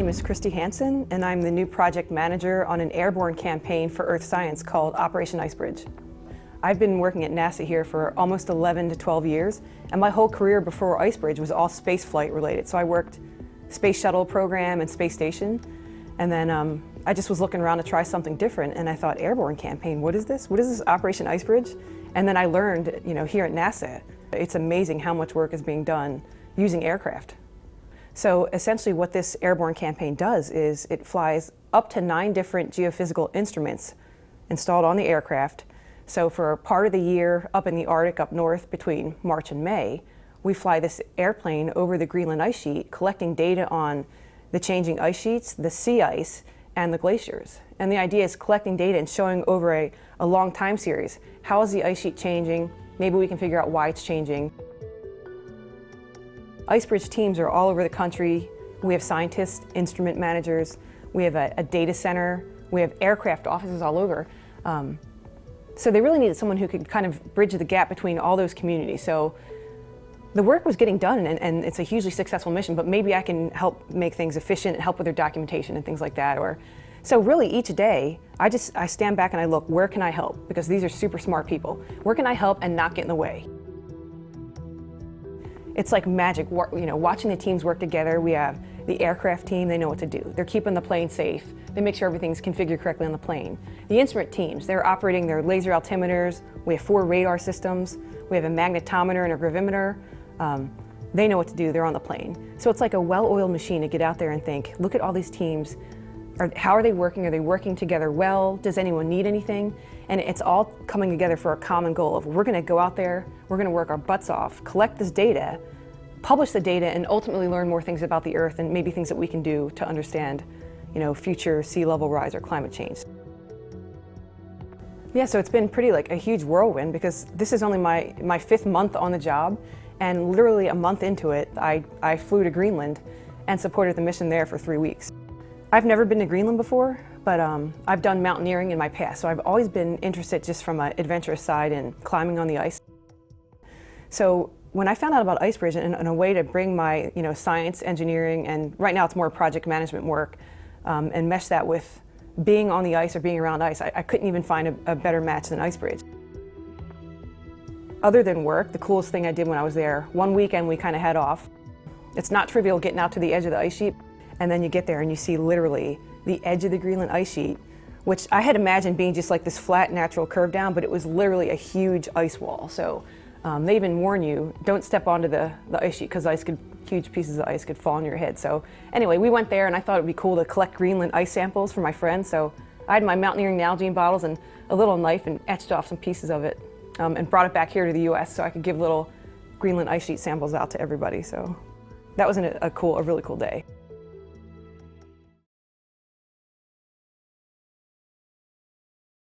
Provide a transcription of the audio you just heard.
name is Christy Hansen, and I'm the new project manager on an airborne campaign for Earth Science called Operation IceBridge. I've been working at NASA here for almost 11 to 12 years, and my whole career before IceBridge was all space flight related. So I worked space shuttle program and space station, and then I just was looking around to try something different, and I thought, airborne campaign, what is this? What is this Operation IceBridge? And then I learned, here at NASA, it's amazing how much work is being done using aircraft. So essentially what this airborne campaign does is it flies up to 9 different geophysical instruments installed on the aircraft. So for part of the year up in the Arctic up north between March and May, we fly this airplane over the Greenland ice sheet, collecting data on the changing ice sheets, the sea ice, and the glaciers. And the idea is collecting data and showing over a long time series. How is the ice sheet changing? Maybe we can figure out why it's changing. IceBridge teams are all over the country. We have scientists, instrument managers, we have a data center, we have aircraft offices all over. So they really needed someone who could kind of bridge the gap between all those communities. So the work was getting done, and it's a hugely successful mission, but maybe I can help make things efficient and help with their documentation and things like that. So really each day, I stand back and I look, where can I help? Because these are super smart people. Where can I help and not get in the way? It's like magic, watching the teams work together. We have the aircraft team, they know what to do. They're keeping the plane safe. They make sure everything's configured correctly on the plane. The instrument teams, they're operating their laser altimeters. We have 4 radar systems. We have a magnetometer and a gravimeter. They know what to do, they're on the plane. So it's like a well-oiled machine to get out there and think, look at all these teams. How are they working? Are they working together well? Does anyone need anything? And it's all coming together for a common goal of we're gonna go out there, we're gonna work our butts off, collect this data, publish the data, and ultimately learn more things about the Earth and maybe things that we can do to understand, future sea level rise or climate change. Yeah, so it's been pretty like a huge whirlwind because this is only my 5th month on the job, and literally a month into it, I flew to Greenland and supported the mission there for 3 weeks. I've never been to Greenland before, but I've done mountaineering in my past, so I've always been interested just from an adventurous side in climbing on the ice. So when I found out about IceBridge and a way to bring my science, engineering, and right now it's more project management work, and mesh that with being on the ice or being around ice, I couldn't even find a better match than IceBridge. Other than work, the coolest thing I did when I was there, one weekend we kind of had off. It's not trivial getting out to the edge of the ice sheet, and then you get there and you see literally the edge of the Greenland ice sheet, which I had imagined being just like this flat natural curve down, but it was literally a huge ice wall. So they even warn you, don't step onto the ice sheet because huge pieces of ice could fall on your head. So anyway, we went there and I thought it would be cool to collect Greenland ice samples for my friends. So I had my mountaineering Nalgene bottles and a little knife and etched off some pieces of it and brought it back here to the US so I could give little Greenland ice sheet samples out to everybody. So that was a really cool day.